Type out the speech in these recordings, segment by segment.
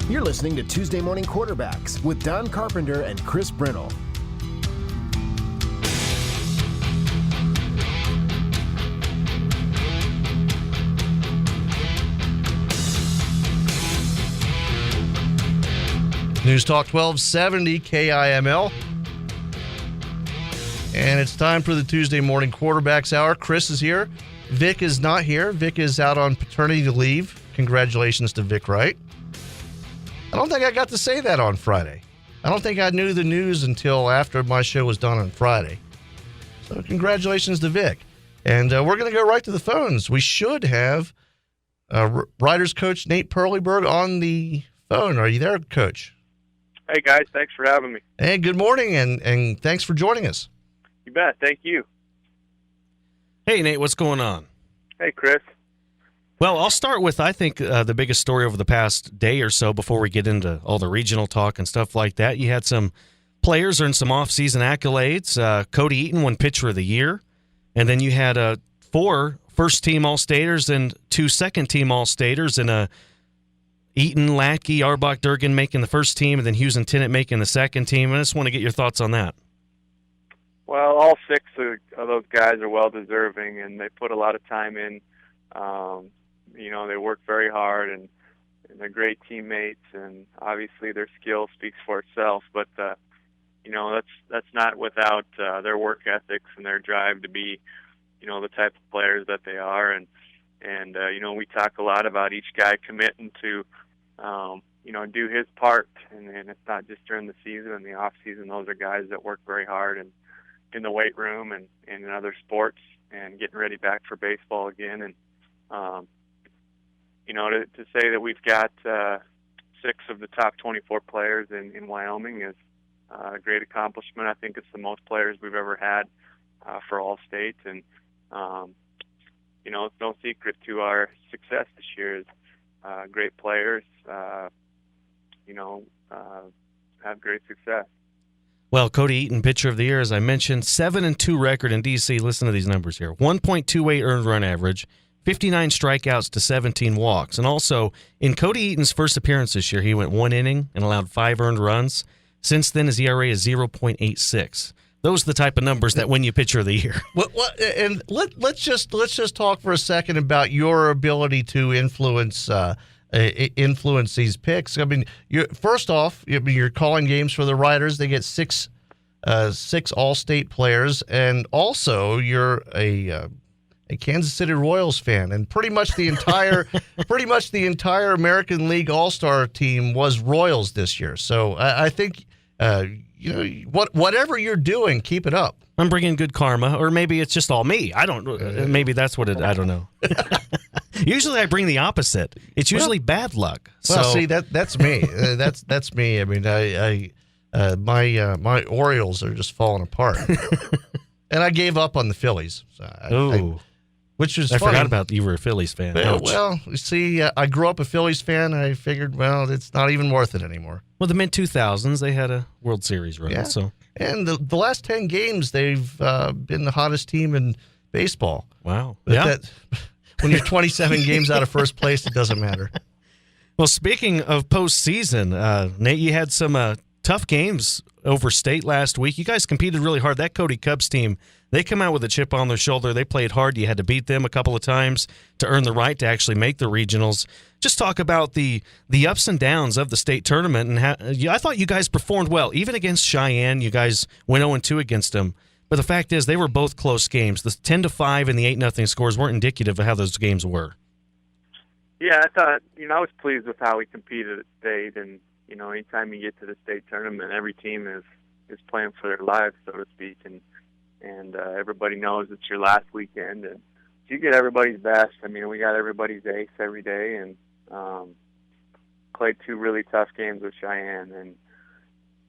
You're listening to Tuesday Morning Quarterbacks with Don Carpenter and Chris Brennel. News Talk 1270 KIML. And it's time for the Tuesday Morning Quarterbacks Hour. Chris is here. Vic is not here. Vic is out on paternity leave. Congratulations to Vic Wright. I don't think I got to say that on Friday. I don't think I knew the news until after my show was done on Friday. So congratulations to Vic. And we're going to go right to the phones. We should have Riders coach Nate Perleyberg on the phone. Are you there, Coach? Hey, guys. Thanks for having me. Hey, good morning, and thanks for joining us. You bet. Thank you. Hey, Nate, what's going on? Hey, Chris. Well, I'll start with, I think, the biggest story over the past day or so before we get into all the regional talk and stuff like that. You had some players earn some off-season accolades. Cody Eaton won Pitcher of the Year. And then you had 4 first-team All-Staters and 2 second-team All-Staters, and Eaton, Lackey, Arbach, Durgan making the first team, and then Hughes and Tennant making the second team. I just want to get your thoughts on that. Well, all 6 of those guys are well-deserving, and they put a lot of time in. They work very hard, and they're great teammates, and obviously their skill speaks for itself. But, that's not without their work ethics and their drive to be, the type of players that they are. And we talk a lot about each guy committing to, do his part, and it's not just during the season and the off season. Those are guys that work very hard and in the weight room and in other sports and getting ready back for baseball again. And, to say that we've got 6 of the top 24 players in Wyoming is a great accomplishment. I think it's the most players we've ever had for all states. And, it's no secret to our success this year is great players, have great success. Well, Cody Eaton, Pitcher of the Year, as I mentioned, 7-2 record in D.C. Listen to these numbers here. 1.28 earned run average, 59 strikeouts to 17 walks. And also, in Cody Eaton's first appearance this year, he went 1 inning and allowed 5 earned runs. Since then, his ERA is 0.86. Those are the type of numbers that win you Pitcher of the Year. And let's just talk for a second about your ability to influence these picks. I mean, first off, you're calling games for the Riders. They get 6 All-State players, and also you're a Kansas City Royals fan, and pretty much the entire American League All-Star team was Royals this year. So I think whatever you're doing, keep it up. I'm bringing good karma, or maybe it's just all me. I don't know. Maybe that's what I don't know. Usually I bring the opposite. It's usually bad luck. Well, see, that's me. That's me. I mean, my Orioles are just falling apart, and I gave up on the Phillies. So which was I funny. forgot about you were a Phillies fan. Well, you see, I grew up a Phillies fan. I figured, well, it's not even worth it anymore. Well, the mid-2000s, they had a World Series run. Yeah. So. And the last 10 games, they've been the hottest team in baseball. Wow. But when you're 27 games out of first place, it doesn't matter. Well, speaking of postseason, Nate, you had some tough games over state last week. You guys competed really hard. That Cody Cubs team, they come out with a chip on their shoulder. They played hard. You had to beat them a couple of times to earn the right to actually make the regionals. Just talk about the ups and downs of the state tournament. And I thought you guys performed well. Even against Cheyenne, you guys went 0-2 against them. But the fact is, they were both close games. The 10-5 and the 8-0 scores weren't indicative of how those games were. Yeah, I thought, I was pleased with how we competed at state. And, anytime you get to the state tournament, every team is playing for their lives, so to speak. And everybody knows it's your last weekend. And you get everybody's best. I mean, we got everybody's ace every day. And played 2 really tough games with Cheyenne. And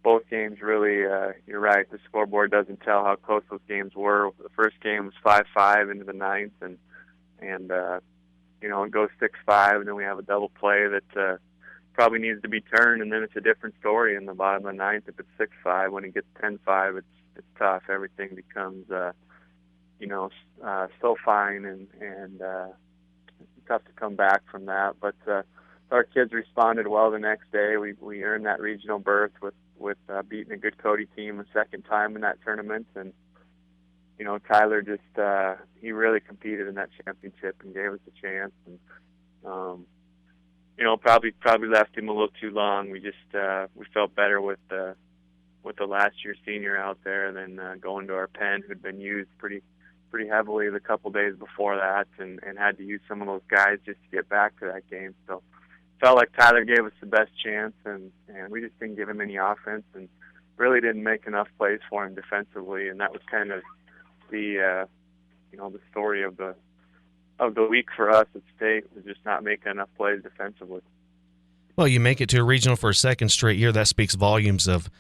both games really, you're right, the scoreboard doesn't tell how close those games were. The first game was 5-5 into the 9th, and it goes 6-5, and then we have a double play that probably needs to be turned, and then it's a different story in the bottom of the 9th. If it's 6-5, when it gets 10-5, it's tough. Everything becomes, so fine and tough to come back from that. But our kids responded well the next day. We earned that regional berth with beating a good Cody team a second time in that tournament. And Tyler just he really competed in that championship and gave us a chance. And probably left him a little too long. We just we felt better with the last year senior out there than going to our pen, who'd been used pretty heavily the couple days before that, and had to use some of those guys just to get back to that game. So felt like Tyler gave us the best chance, and we just didn't give him any offense and really didn't make enough plays for him defensively. And that was kind of the the story of the week for us at state, was just not making enough plays defensively. Well, you make it to a regional for a second straight year. That speaks volumes of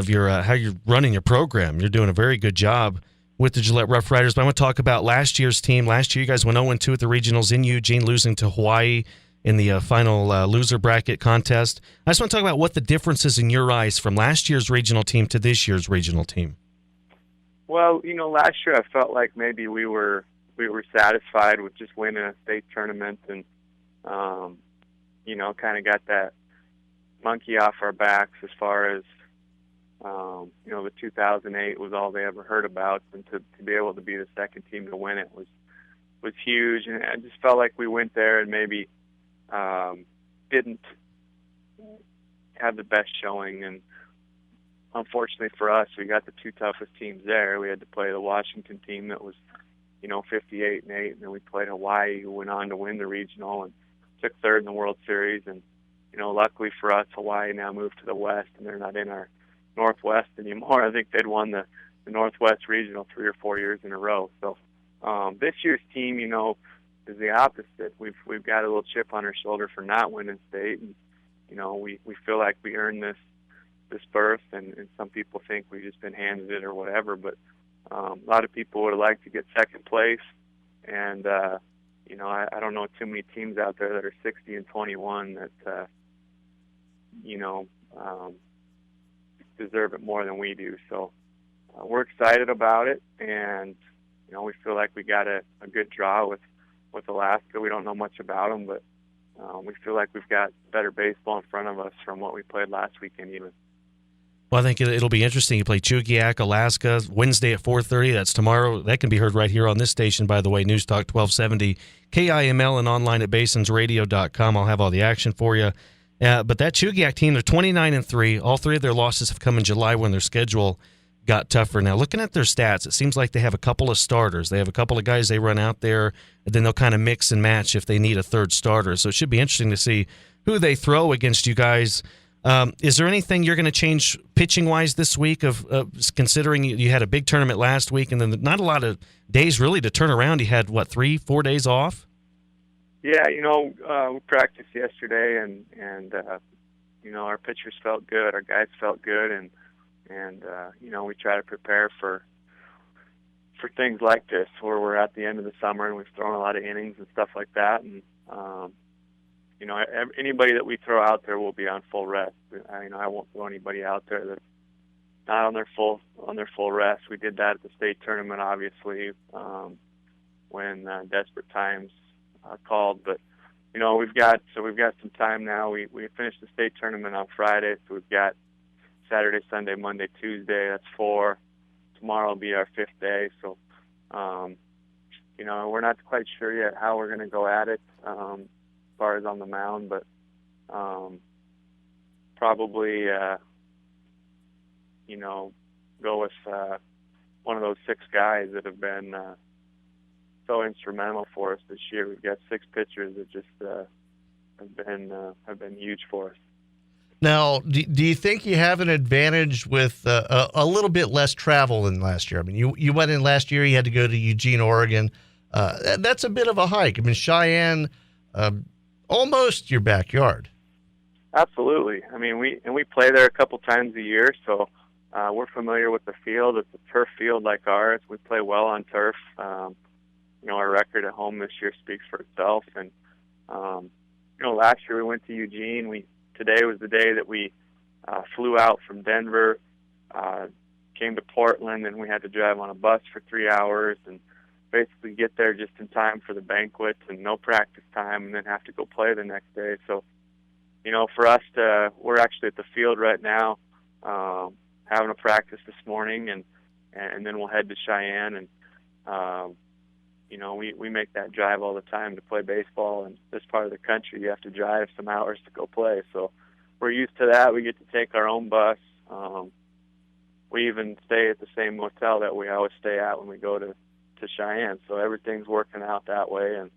your how you're running your program. You're doing a very good job with the Gillette Rough Riders. But I want to talk about last year's team. Last year, you guys went 0-2 at the regionals in Eugene, losing to Hawaii in the final loser bracket contest. I just want to talk about what the difference is in your eyes from last year's regional team to this year's regional team. Well, last year I felt like maybe we were satisfied with just winning a state tournament, and kind of got that monkey off our backs as far as the 2008 was all they ever heard about, and to be able to be the second team to win it was huge. And I just felt like we went there and maybe didn't have the best showing. And unfortunately for us, we got the two toughest teams there. We had to play the Washington team that was 58-8, and then we played Hawaii, who went on to win the regional and took third in the World Series. And luckily for us, Hawaii now moved to the West, and they're not in our Northwest anymore. I think they'd won the Northwest Regional 3 or 4 years in a row. So this year's team, is the opposite. We've got a little chip on our shoulder for not winning state, and we feel like we earned this berth, and some people think we've just been handed it or whatever. But a lot of people would like to get second place, and I don't know too many teams out there that are 60-21 that deserve it more than we do. So we're excited about it, and we feel like we got a good draw with Alaska. We don't know much about them, but we feel like we've got better baseball in front of us from what we played last weekend even. Well, I think it'll be interesting. You play Chugiak, Alaska, Wednesday at 4:30. That's tomorrow. That can be heard right here on this station, by the way, News Talk 1270, KIML, and online at basonsradio.com. I'll have all the action for you. But that Chugiak team, they're 29-3. All three of their losses have come in July when their schedule got tougher. Now, looking at their stats, it seems like they have a couple of starters. They have a couple of guys they run out there, and then they'll kind of mix and match if they need a third starter. So it should be interesting to see who they throw against you guys. Is there anything you're going to change pitching-wise this week, of considering you had a big tournament last week and then not a lot of days really to turn around? You had, 3-4 days off? Yeah, we practiced yesterday, and our pitchers felt good, our guys felt good, and we try to prepare for things like this, where we're at the end of the summer and we've thrown a lot of innings and stuff like that. And anybody that we throw out there will be on full rest. I won't throw anybody out there that's not on their full rest. We did that at the state tournament, obviously, when desperate times called. But we've got some time now. We finished the state tournament on Friday, so we've got Saturday, Sunday, Monday, Tuesday. That's 4. Tomorrow will be our 5th day. So, we're not quite sure yet how we're going to go at it as far as on the mound, but probably, go with one of those 6 guys that have been so instrumental for us this year. We've got 6 pitchers that just have been huge for us. Now, do you think you have an advantage with a little bit less travel than last year? I mean, you went in last year, you had to go to Eugene, Oregon. That's a bit of a hike. I mean, Cheyenne, almost your backyard. Absolutely. I mean, we play there a couple times a year, so we're familiar with the field. It's a turf field like ours. We play well on turf. Our record at home this year speaks for itself. And last year we went to Eugene. Today was the day that we flew out from Denver, came to Portland, and we had to drive on a bus for 3 hours and basically get there just in time for the banquet and no practice time, and then have to go play the next day. So for us we're actually at the field right now, having a practice this morning, and then we'll head to Cheyenne, and we make that drive all the time to play baseball. In this part of the country, you have to drive some hours to go play. So we're used to that. We get to take our own bus. We even stay at the same motel that we always stay at when we go to Cheyenne. So everything's working out that way. And,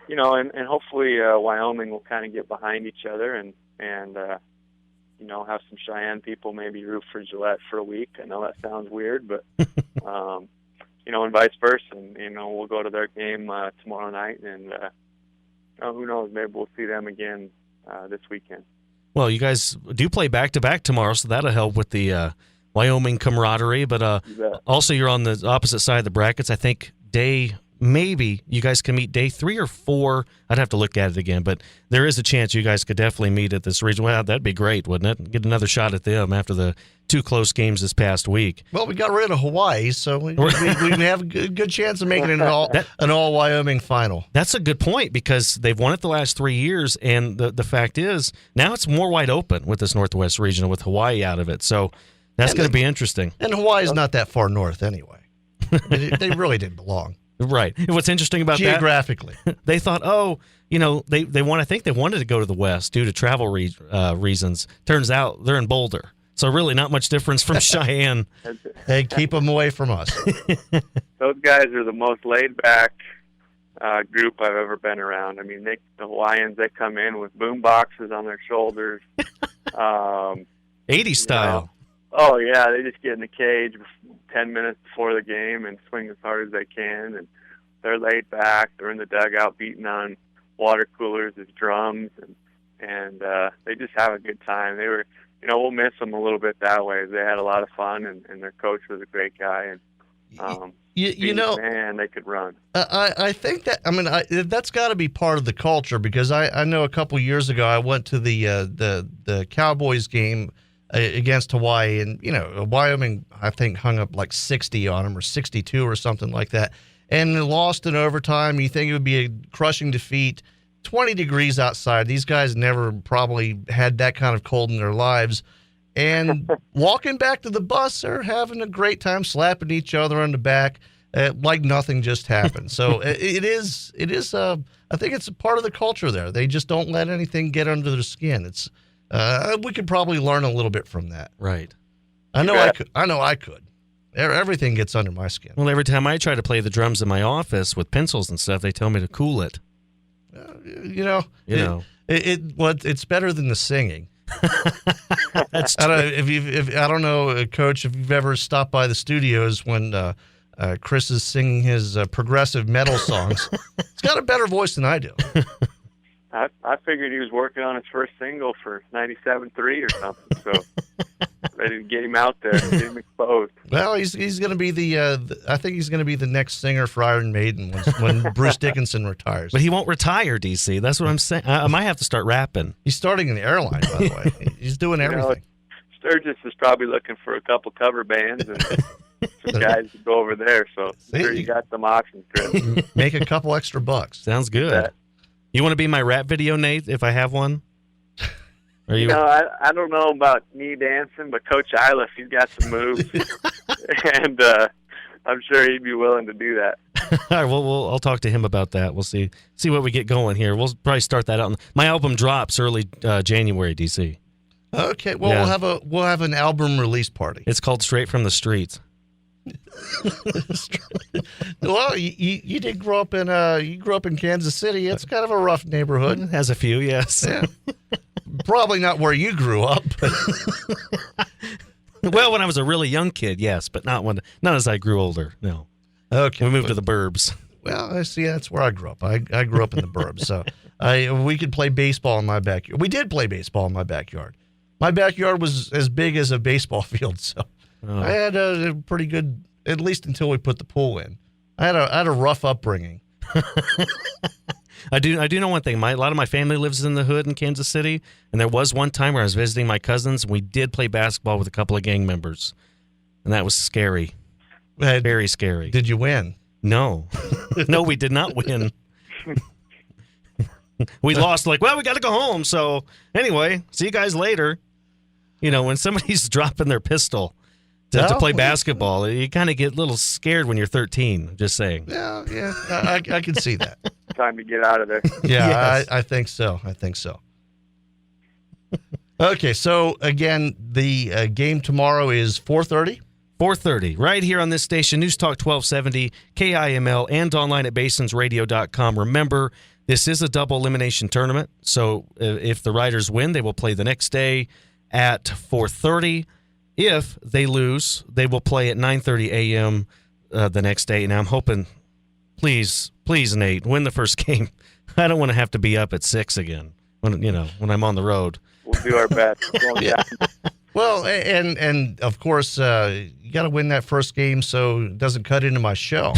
and hopefully Wyoming will kind of get behind each other and have some Cheyenne people maybe root for Gillette for a week. I know that sounds weird, but, and vice versa. And, we'll go to their game tomorrow night, and who knows, maybe we'll see them again this weekend. Well, you guys do play back-to-back tomorrow, so that'll help with the Wyoming camaraderie. But also you're on the opposite side of the brackets. I think maybe you guys can meet day 3 or 4. I'd have to look at it again, but there is a chance you guys could definitely meet at this region. Well, that'd be great, wouldn't it? Get another shot at them after the 2 close games this past week. Well, we got rid of Hawaii, so we have a good chance of making it an all Wyoming final. That's a good point, because they've won it the last 3 years, and the fact is now it's more wide open with this Northwest region with Hawaii out of it. So that's going to be interesting. And Hawaii's not that far north anyway. They really didn't belong. Right. And what's interesting about geographically, they thought, they want. I think they wanted to go to the West due to travel reasons. Turns out they're in Boulder, so really not much difference from Cheyenne. Hey, keep them away from us. Those guys are the most laid back group I've ever been around. I mean, the Hawaiians, they come in with boom boxes on their shoulders, 80s style. Oh yeah, they just get in the cage 10 minutes before the game and swing as hard as they can, and they're laid back. They're in the dugout beating on water coolers as drums, and they just have a good time. They were, we'll miss them a little bit that way. They had a lot of fun, and their coach was a great guy, and man, they could run. I think that that's got to be part of the culture, because I know a couple years ago I went to the Cowboys game against Hawaii, and Wyoming I think hung up like 60 on them, or 62 or something like that, and they lost in overtime. You think it would be a crushing defeat. 20 degrees outside. These guys never probably had that kind of cold in their lives, and walking back to the bus, they're having a great time, slapping each other on the back like nothing just happened. So it is I think it's a part of the culture there. They just don't let anything get under their skin. It's we could probably learn a little bit from that. Right. I know I could. Everything gets under my skin. Well, every time I try to play the drums in my office with pencils and stuff, they tell me to cool it. It's better than the singing. That's I don't know, Coach, if you've ever stopped by the studios when Chris is singing his progressive metal songs. He's got a better voice than I do. I figured he was working on his first single for 97.3 or something, so ready to get him out there and get him exposed. Well, he's going to be I think he's going to be the next singer for Iron Maiden when Bruce Dickinson retires. But he won't retire, DC. That's what I'm saying. I might have to start rapping. He's starting in the airline, by the way. He's doing everything. Sturgis is probably looking for a couple cover bands and some guys to go over there, so sure you got some options, Chris. Make a couple extra bucks. Sounds good. You want to be my rap video, Nate, if I have one? I don't know about me dancing, but Coach Iliff, he's got some moves, and I'm sure he'd be willing to do that. All right, well, I'll talk to him about that. We'll see what we get going here. We'll probably start that out. My album drops early January, DC. Okay, well, yeah. we'll have an album release party. It's called Straight from the Streets. Well, you did grow up in Kansas City. It's kind of a rough neighborhood. It has a few, yes. Yeah. Probably not where you grew up. But. Well, when I was a really young kid, yes, but not as I grew older. No. Okay. We moved to the burbs. Well, I see. That's where I grew up. I grew up in the burbs, so we could play baseball in my backyard. We did play baseball in my backyard. My backyard was as big as a baseball field, so. Oh. I had a pretty good, at least until we put the pool in. I had a rough upbringing. I do know one thing. A lot of my family lives in the hood in Kansas City, and there was one time where I was visiting my cousins, and we did play basketball with a couple of gang members, and that was scary. Very scary. Did you win? No. No, we did not win. We lost, like, well, we got to go home. So anyway, see you guys later. You know, when somebody's dropping their pistol to play basketball, you kind of get a little scared when you're 13, just saying. Yeah, I can see that. Time to get out of there. Yeah, Yes. I think so. Okay, so again, the game tomorrow is 4:30. 4:30, right here on this station, News Talk 1270, KIML, and online at basonsradio.com. Remember, this is a double elimination tournament, so if the Riders win, they will play the next day at 4:30. If they lose, they will play at 9:30 a.m. The next day. Now, I'm hoping, please, Nate, win the first game. I don't want to have to be up at 6 again when I'm on the road. We'll do our best. Yeah. Well, and of course, you got to win that first game so it doesn't cut into my show.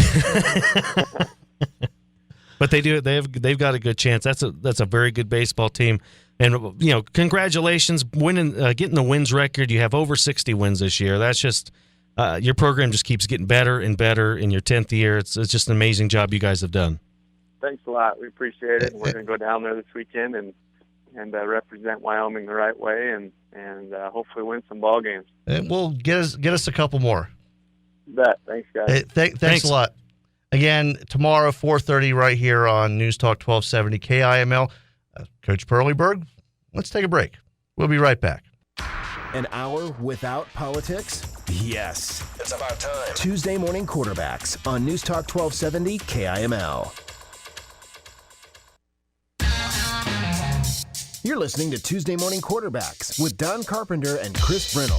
But they do. They've got a good chance. That's a very good baseball team, and congratulations winning, getting the wins record. You have over 60 wins this year. That's just your program just keeps getting better and better in your 10th year. It's just an amazing job you guys have done. Thanks a lot. We appreciate it. We're going to go down there this weekend and represent Wyoming the right way and hopefully win some ball games. And we'll get us a couple more. You bet. Thanks, guys. Hey, thanks a lot. Again, tomorrow, 4:30, right here on News Talk 1270 KIML. Coach Perleyberg, let's take a break. We'll be right back. An hour without politics? Yes. It's about time. Tuesday morning quarterbacks on News Talk 1270 KIML. You're listening to Tuesday Morning Quarterbacks with Don Carpenter and Chris Brennell.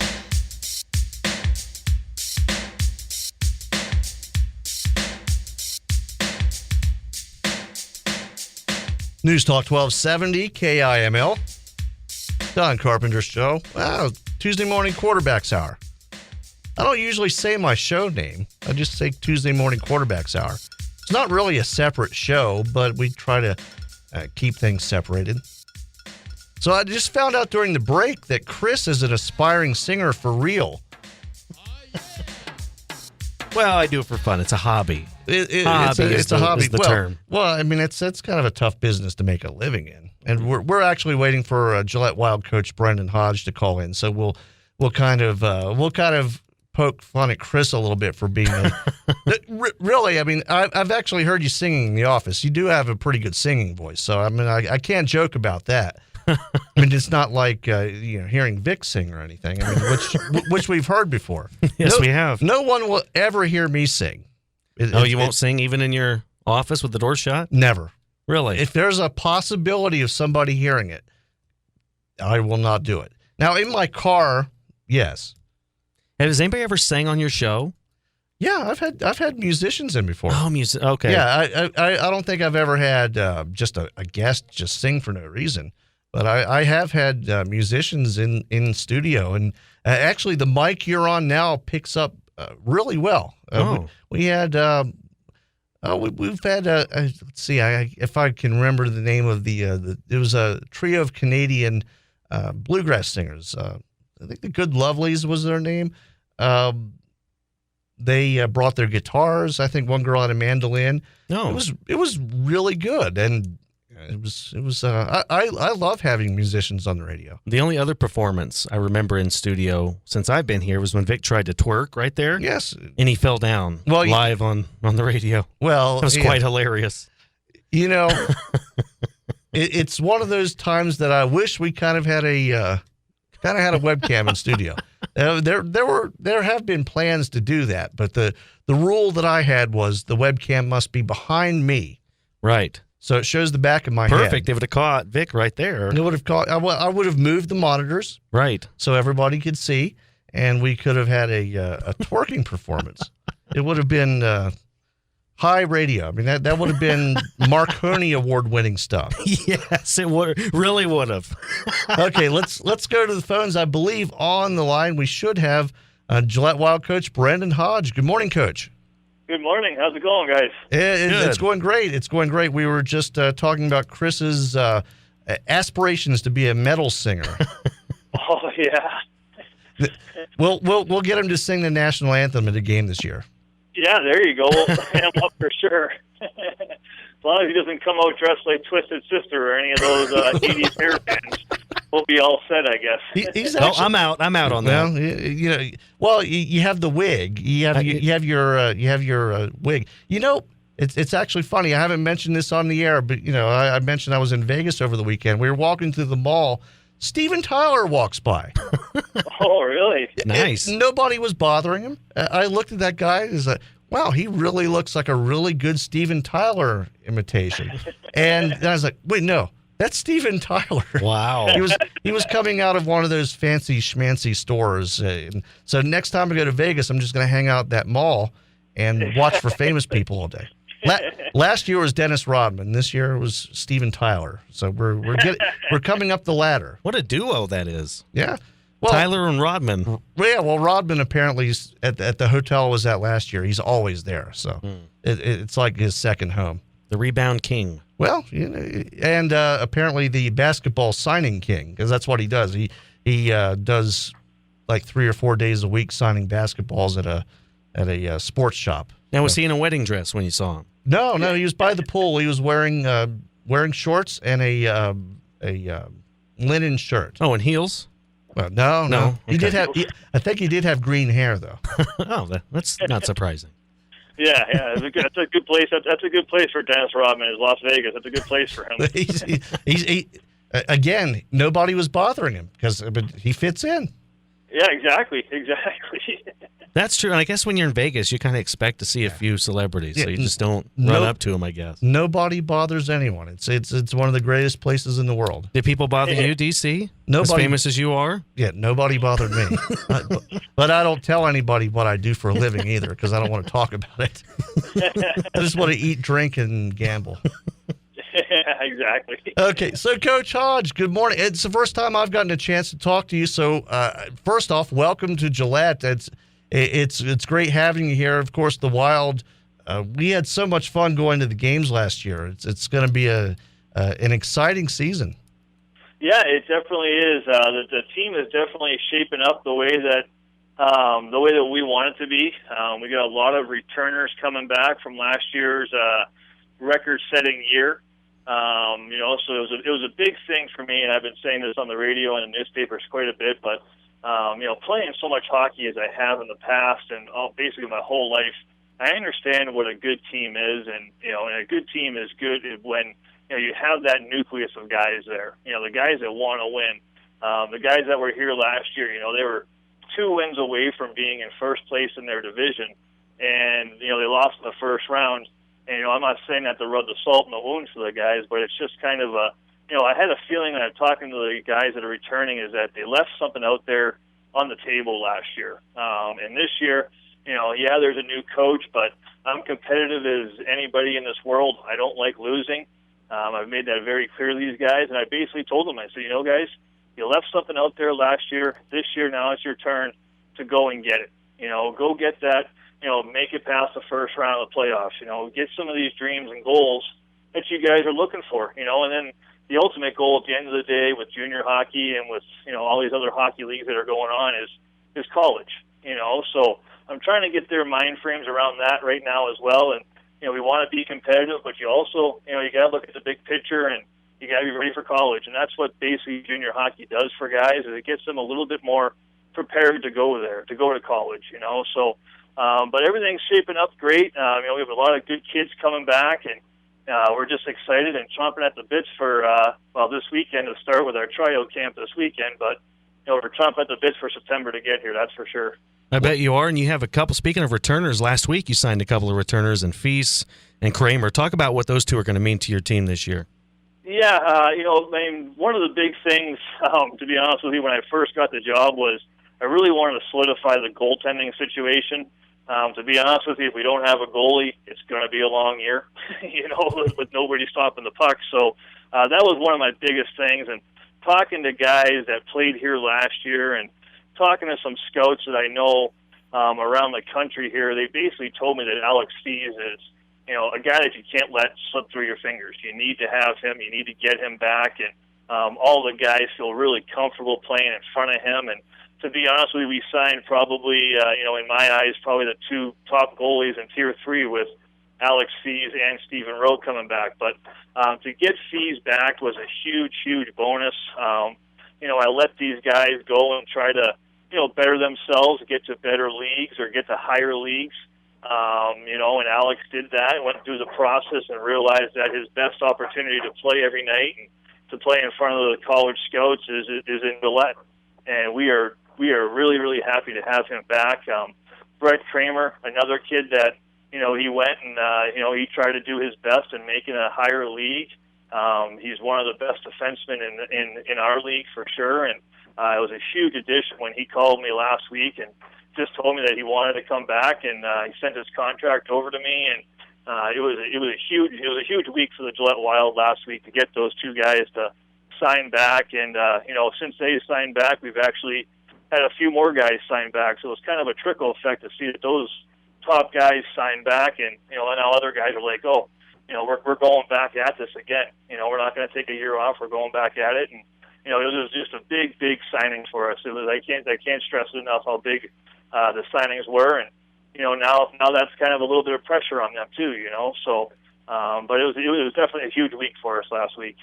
News Talk 1270 KIML. Don Carpenter Show. Wow, Tuesday morning quarterbacks hour. I don't usually say my show name. I just say Tuesday morning quarterbacks hour. It's not really a separate show, but we try to keep things separated. So I just found out during the break that Chris is an aspiring singer for real. Well, I do it for fun. It's a hobby. It's a hobby. Is the term. Well, I mean, it's kind of a tough business to make a living in, and we're actually waiting for Gillette Wild coach Brendan Hodge to call in. So we'll kind of poke fun at Chris a little bit for being really. I mean, I've actually heard you singing in the office. You do have a pretty good singing voice. So I mean, I can't joke about that. I mean, it's not like hearing Vic sing or anything. I mean, which we've heard before. Yes, we have. No one will ever hear me sing. You won't sing even in your office with the door shut? Never. Really? If there's a possibility of somebody hearing it, I will not do it. Now, in my car, yes. Has anybody ever sang on your show? Yeah, I've had musicians in before. Oh, music. Okay. Yeah, I don't think I've ever had just a guest just sing for no reason. But I have had musicians in studio, and actually the mic you're on now picks up really well. We had we've had let's see, if I can remember the name of it was a trio of Canadian bluegrass singers. I think the Good Lovelies was their name. They brought their guitars. I think one girl had a mandolin. No, it was really good, and it was. I love having musicians on the radio. The only other performance I remember in studio since I've been here was when Vic tried to twerk right there. Yes, and he fell down live on the radio. Well, it was quite hilarious. It's one of those times that I wish we kind of had a webcam in studio. There have been plans to do that, but the rule that I had was the webcam must be behind me. Right. So it shows the back of my head. Perfect. It would have caught Vic right there. It would have caught. I would have moved the monitors. Right. So everybody could see, and we could have had a twerking performance. It would have been high radio. I mean, that would have been Marconi award-winning stuff. Yes, it really would have. Okay, let's go to the phones. I believe on the line we should have Gillette Wild coach Brendan Hodge. Good morning, Coach. Good morning. How's it going, guys? It's going great. It's going great. We were just talking about Chris's aspirations to be a metal singer. Oh yeah. We'll get him to sing the national anthem at a game this year. Yeah, there you go. We'll sign him up for sure. As long as he doesn't come out dressed like Twisted Sister or any of those 80s hair bands, we'll be all set, I guess. He's actually, I'm out on that. Well, you have the wig. You have your wig. It's actually funny. I haven't mentioned this on the air, but I mentioned I was in Vegas over the weekend. We were walking through the mall. Steven Tyler walks by. Oh, really? Nice. Nobody was bothering him. I looked at that guy and was like, wow, he really looks like a really good Steven Tyler imitation. And I was like, wait, no, that's Steven Tyler. Wow. He was coming out of one of those fancy schmancy stores. So next time I go to Vegas, I'm just going to hang out at that mall and watch for famous people all day. Last year was Dennis Rodman. This year was Steven Tyler. So we're coming up the ladder. What a duo that is. Yeah. Well, Tyler and Rodman. Yeah, well, Rodman apparently at the hotel I was at last year. He's always there, so it's like his second home. The rebound king. Well, and apparently the basketball signing king, because that's what he does. He does like 3 or 4 days a week signing basketballs at a sports shop. Now, was he in a wedding dress when you saw him? No, he was by the pool. He was wearing shorts and a linen shirt. Oh, and heels? Well, no. Okay. He did have. I think he did have green hair, though. Oh, that's not surprising. Yeah, that's a good place. That's a good place for Dennis Rodman. Is Las Vegas? That's a good place for him. He's again. Nobody was bothering him but he fits in. Yeah, exactly. That's true. And I guess when you're in Vegas, you kind of expect to see a few celebrities, so you just don't Nope. run up to them, I guess. Nobody bothers anyone. It's one of the greatest places in the world. Did people bother you, DC? Nobody. As famous as you are? Yeah, nobody bothered me. But I don't tell anybody what I do for a living either because I don't want to talk about it. I just want to eat, drink, and gamble. Yeah, exactly. Okay, so Coach Hodge, good morning. It's the first time I've gotten a chance to talk to you. So first off, welcome to Gillette. It's great having you here. Of course, the Wild. We had so much fun going to the games last year. It's going to be an exciting season. Yeah, it definitely is. The team is definitely shaping up the way that we want it to be. We got a lot of returners coming back from last year's record-setting year. So it was a big thing for me, and I've been saying this on the radio and the newspapers quite a bit. But playing so much hockey as I have in the past and basically my whole life, I understand what a good team is, and a good team is good when you have that nucleus of guys there. The guys that want to win. The guys that were here last year, they were 2 wins away from being in first place in their division, and they lost in the first round. And I'm not saying that to rub the salt in the wounds for the guys, but it's just kind of I had a feeling that I'm talking to the guys that are returning is that they left something out there on the table last year. And this year, there's a new coach, but I'm competitive as anybody in this world. I don't like losing. I've made that very clear to these guys, and I basically told them, I said, guys, you left something out there last year. This year, now it's your turn to go and get it. Go get that. Make it past the first round of the playoffs. Get some of these dreams and goals that you guys are looking for. And then the ultimate goal at the end of the day with junior hockey and with all these other hockey leagues that are going on is college. So I'm trying to get their mind frames around that right now as well. And we want to be competitive, but you also you got to look at the big picture and you got to be ready for college. And that's what basically junior hockey does for guys, is it gets them a little bit more prepared to go there, to go to college. So. But everything's shaping up great. We have a lot of good kids coming back, and we're just excited and chomping at the bits for this weekend to start with our tryout camp this weekend. But we're chomping at the bits for September to get here. That's for sure. I bet you are, and you have a couple. Speaking of returners, last week you signed a couple of returners in Feast and Kramer. Talk about what those two are going to mean to your team this year. Yeah, one of the big things, to be honest with you, when I first got the job was I really wanted to solidify the goaltending situation. To be honest with you, if we don't have a goalie, it's going to be a long year, with nobody stopping the puck. So that was one of my biggest things. And talking to guys that played here last year and talking to some scouts that I know around the country here, they basically told me that Alex Steves is, a guy that you can't let slip through your fingers. You need to have him. You need to get him back. And all the guys feel really comfortable playing in front of him. And to be honest with you, we signed probably, in my eyes, probably the 2 top goalies in Tier 3 with Alex Fees and Stephen Rowe coming back. But to get Fees back was a huge, huge bonus. I let these guys go and try to, better themselves, get to better leagues or get to higher leagues. And Alex did that, went through the process and realized that his best opportunity to play every night and to play in front of the college scouts is in Gillette. And we are really, really happy to have him back. Brett Kramer, another kid that, he went and, he tried to do his best in making a higher league. He's one of the best defensemen in our league for sure. And it was a huge addition when he called me last week and just told me that he wanted to come back, and he sent his contract over to me. And it was a huge week for the Gillette Wild last week to get those two guys to sign back. And since they signed back, we've actually had a few more guys sign back. So it's kind of a trickle effect to see that those top guys sign back, and now other guys are like, oh, we're going back at this again. We're not going to take a year off. We're going back at it. And it was just a big signing for us. It was I can't stress it enough how big the signings were, and now that's kind of a little bit of pressure on them too. So but it was definitely a huge week for us last week.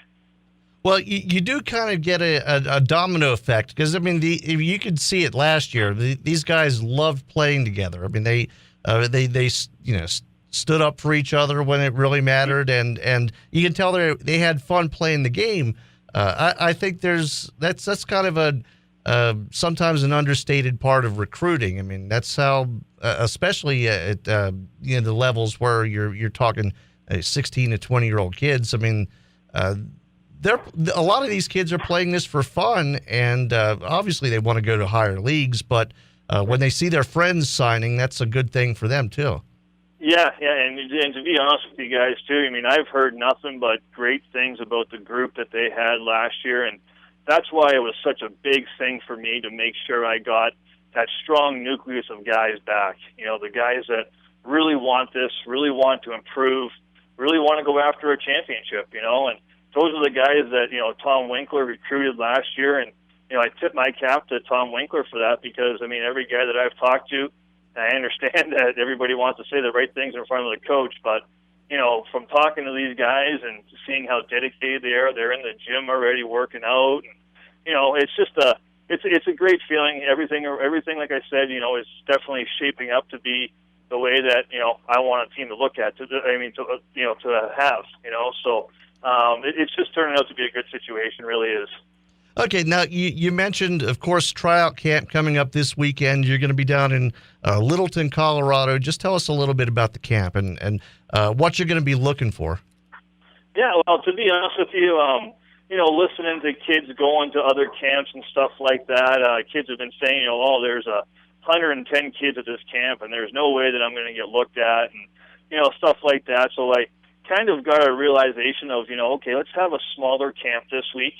Well, you do kind of get a domino effect because you could see it last year. These guys loved playing together. I mean, they stood up for each other when it really mattered, and you can tell they had fun playing the game. I think that's kind of a sometimes an understated part of recruiting. I mean, that's how, especially at the levels where you're talking 16 to 20-year-old kids. I mean, a lot of these kids are playing this for fun, and obviously they want to go to higher leagues. But when they see their friends signing, that's a good thing for them too. Yeah, and to be honest with you guys too, I've heard nothing but great things about the group that they had last year, and that's why it was such a big thing for me to make sure I got that strong nucleus of guys back. The guys that really want this, really want to improve, really want to go after a championship, and those are the guys that, Tom Winkler recruited last year, and, I tip my cap to Tom Winkler for that because, every guy that I've talked to, I understand that everybody wants to say the right things in front of the coach, but, from talking to these guys and seeing how dedicated they are, they're in the gym already working out, and, it's just it's a great feeling. Everything, like I said, is definitely shaping up to be the way that, I want a team to look at, to have, so it's just turning out to be a good situation, really is. Okay, now you mentioned, of course, tryout camp coming up this weekend. You're going to be down in Littleton, Colorado. Just tell us a little bit about the camp and what you're going to be looking for. Yeah, well, to be honest with you, listening to kids going to other camps and stuff like that, kids have been saying, there's 110 kids at this camp, and there's no way that I'm going to get looked at, and, stuff like that. So I kind of got a realization of, okay, let's have a smaller camp this week.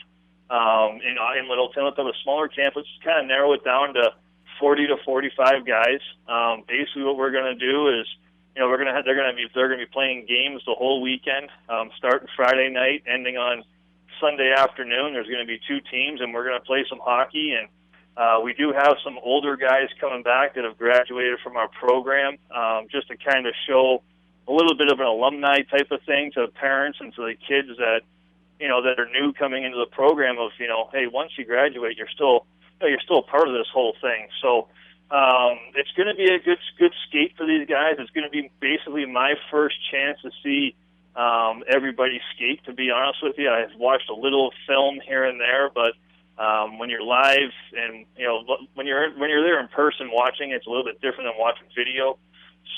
In Littleton, let's have a smaller camp. Let's kind of narrow it down to 40 to 45 guys. Basically, what we're going to do is, they're going to be playing games the whole weekend, starting Friday night, ending on Sunday afternoon. There's going to be two teams, and we're going to play some hockey. And we do have some older guys coming back that have graduated from our program, just to kind of show a little bit of an alumni type of thing to parents and to the kids that that are new coming into the program of, hey, once you graduate, you're still part of this whole thing. So it's going to be a good skate for these guys. It's going to be basically my first chance to see everybody skate, to be honest with you. I've watched a little film here and there, but when you're live and, when you're there in person watching, it's a little bit different than watching video.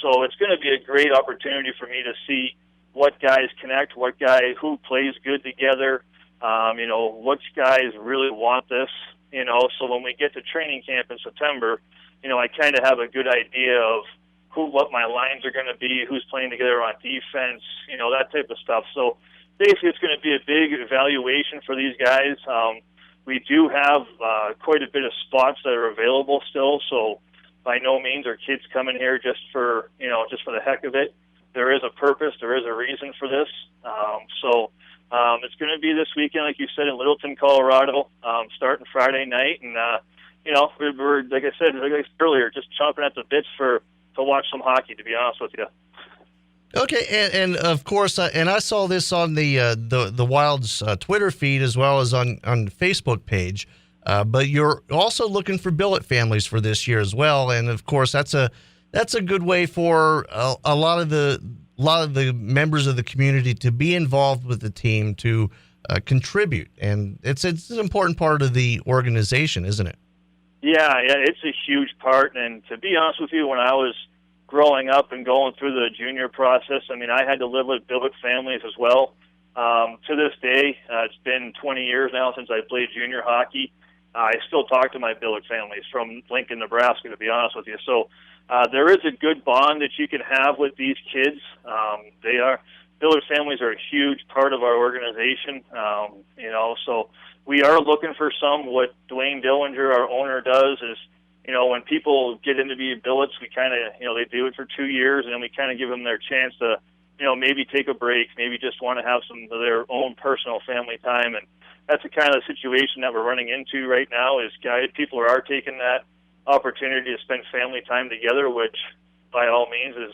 So it's going to be a great opportunity for me to see what guys connect, who plays good together, which guys really want this, so when we get to training camp in September, I kind of have a good idea of what my lines are going to be, who's playing together on defense, that type of stuff. So basically it's going to be a big evaluation for these guys. We do have quite a bit of spots that are available still, so by no means are kids coming here just for the heck of it. There is a purpose. There is a reason for this. So it's going to be this weekend, like you said, in Littleton, Colorado, starting Friday night. And, we're, like I said earlier, just chomping at the bits to watch some hockey, to be honest with you. Okay, and of course, and I saw this on the Wild's Twitter feed as well as on the Facebook page. But you're also looking for billet families for this year as well, and of course, that's a good way for a lot of the members of the community to be involved with the team, to contribute, and it's an important part of the organization, isn't it? Yeah, it's a huge part. And to be honest with you, when I was growing up and going through the junior process, I mean, I had to live with billet families as well. To this day, it's been 20 years now since I played junior hockey. I still talk to my billet families from Lincoln, Nebraska, to be honest with you. So there is a good bond that you can have with these kids. Billet families are a huge part of our organization, so we are looking for some. What Dwayne Dillinger, our owner, does is, when people get into the billets, we kind of, they do it for 2 years, and then we kind of give them their chance to, maybe take a break, maybe just want to have some of their own personal family time. And that's the kind of situation that we're running into right now is people are taking that opportunity to spend family time together, which by all means is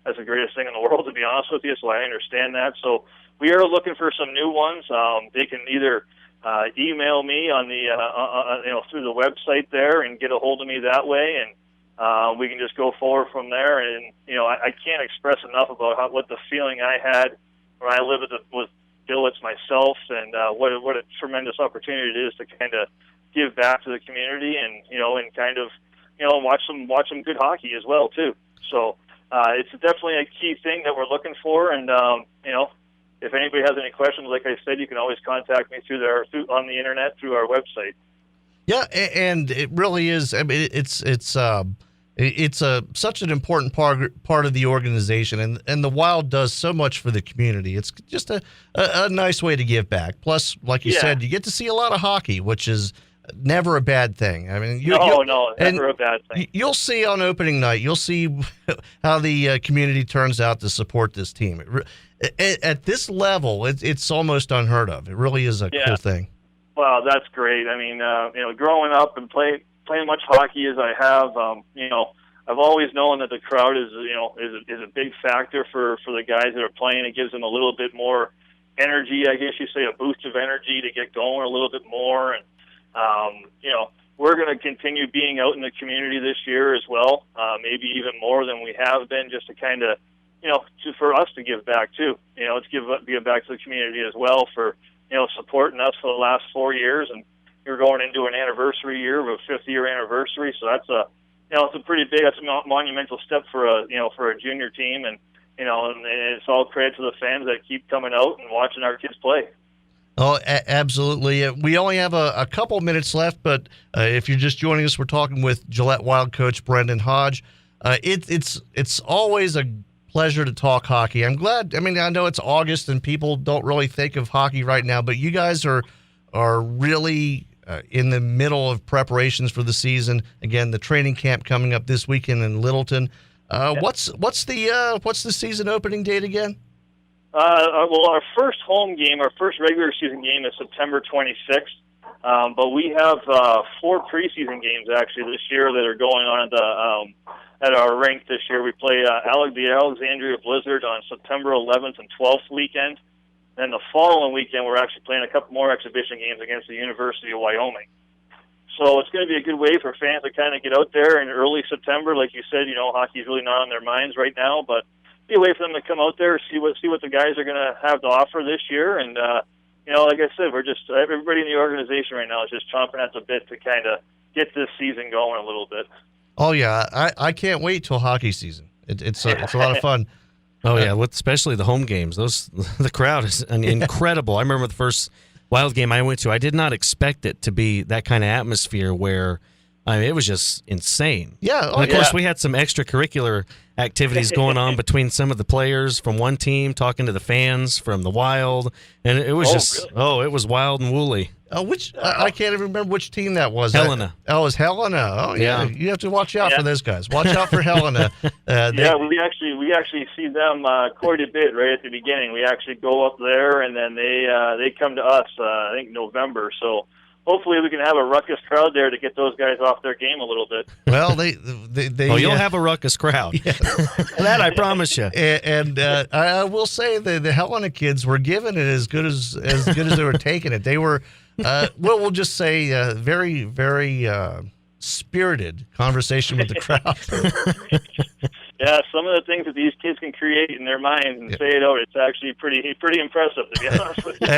that's the greatest thing in the world, to be honest with you. So I understand that. So we are looking for some new ones. They can either email me on the through the website there and get a hold of me that way, and we can just go forward from there. And I can't express enough about what the feeling I had when I lived with billets myself, and what a tremendous opportunity it is to kind of give back to the community, and and kind of watch some good hockey as well too. So it's definitely a key thing that we're looking for, and if anybody has any questions, like I said, you can always contact me on the internet through our website. Yeah, and it really is. I mean, it's such an important part of the organization, and the Wild does so much for the community. It's just a nice way to give back. Plus, like you said, you get to see a lot of hockey, which is never a bad thing. I mean, never a bad thing. You'll see on opening night. You'll see how the community turns out to support this team. At this level, it's almost unheard of. It really is a cool thing. Well, that's great. I mean, growing up and playing much hockey as I have, I've always known that the crowd is a big factor for the guys that are playing. It gives them a little bit more energy, I guess you say, a boost of energy to get going a little bit more. And we're going to continue being out in the community this year as well, maybe even more than we have been, just to kind of, for us to give back too. Let's give back to the community as well for, supporting us for the last 4 years, and we're going into an anniversary year, a 5th-year anniversary. So that's it's a pretty big, that's a monumental step for a junior team, and and it's all credit to the fans that keep coming out and watching our kids play. Oh, absolutely. We only have a couple minutes left, but if you're just joining us, we're talking with Gillette Wild coach Brendan Hodge. It's always a pleasure to talk hockey. I'm glad. I mean, I know it's August and people don't really think of hockey right now, but you guys are really in the middle of preparations for the season. Again, the training camp coming up this weekend in Littleton. What's the season opening date again? Well, our first home game, our first regular season game is September 26th. But we have 4 preseason games actually this year that are going on at our rink this year. We play the Alexandria Blizzard on September 11th and 12th weekend. Then the following weekend, we're actually playing a couple more exhibition games against the University of Wyoming. So it's going to be a good way for fans to kind of get out there in early September. Like you said, hockey is really not on their minds right now, but be a way for them to come out there, see what the guys are going to have to offer this year. And, like I said, everybody in the organization right now is just chomping at the bit to kind of get this season going a little bit. Oh, yeah. I can't wait till hockey season. It's a lot of fun. Oh, yeah, especially the home games. The crowd is incredible. I remember the first Wild game I went to, I did not expect it to be that kind of atmosphere where, it was just insane. Yeah. And of course, we had some extracurricular activities going on between some of the players from one team, talking to the fans from the Wild, and it was it was wild and woolly. I can't even remember which team that was. Helena. It was Helena. Oh, yeah. You have to watch out for those guys. Watch out for Helena. We actually see them quite a bit right at the beginning. We actually go up there, and then they come to us, I think November. So hopefully we can have a ruckus crowd there to get those guys off their game a little bit. Well, they you'll have a ruckus crowd. That I promise you. And I will say the Helena kids were giving it as good as they were taking it. They were, we'll just say, very, very spirited conversation with the crowd. Yeah, some of the things that these kids can create in their minds and say it out, it's actually pretty impressive, to be honest with you.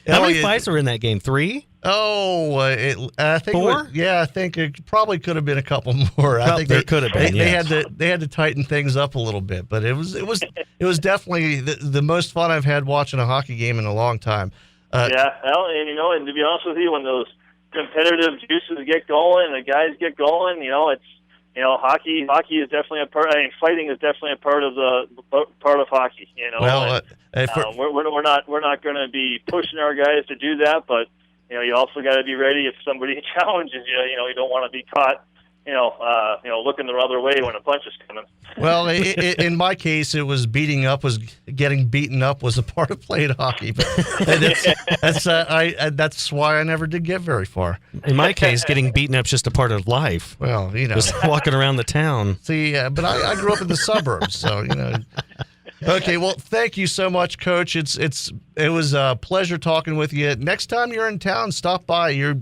How many fights were in that game? 3? Oh, I think 4? I think it probably could have been a couple more. I think there could have been. They had to tighten things up a little bit, but it was definitely the most fun I've had watching a hockey game in a long time. Yeah, well, and to be honest with you, when those competitive juices get going, the guys get going, it's. Hockey is definitely a part. I mean, fighting is definitely a part of hockey. Well, we're not going to be pushing our guys to do that, but you also got to be ready if somebody challenges you. You don't want to be caught. Looking the other way when a punch is coming. Well, in my case, it was getting beaten up was a part of playing hockey. But that's why I never did get very far. In my case, getting beaten up is just a part of life. Well, just walking around the town. See, but I grew up in the suburbs, so Okay, well, thank you so much, Coach. It was a pleasure talking with you. Next time you're in town, stop by. Your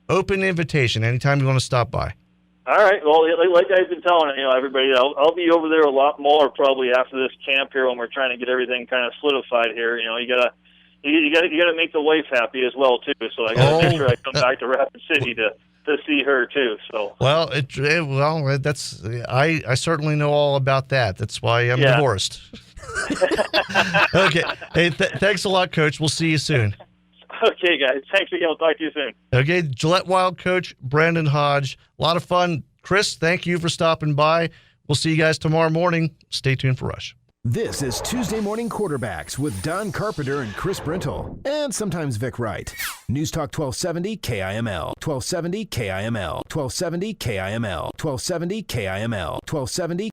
open invitation anytime you want to stop by. All right. Well, like I've been telling everybody, I'll be over there a lot more probably after this camp here when we're trying to get everything kind of solidified here. You gotta make the wife happy as well too. So I gotta make sure I come back to Rapid City to see her too. So that's I certainly know all about that. That's why I'm divorced. Okay. Hey, thanks a lot, Coach. We'll see you soon. Okay, guys. Thanks again. I'll talk to you soon. Okay, Gillette Wild coach Brandon Hodge. A lot of fun. Chris, thank you for stopping by. We'll see you guys tomorrow morning. Stay tuned for Rush. This is Tuesday Morning Quarterbacks with Don Carpenter and Chris Brintle. And sometimes Vic Wright. News Talk 1270 KIML. 1270 KIML. 1270 KIML. 1270 KIML. 1270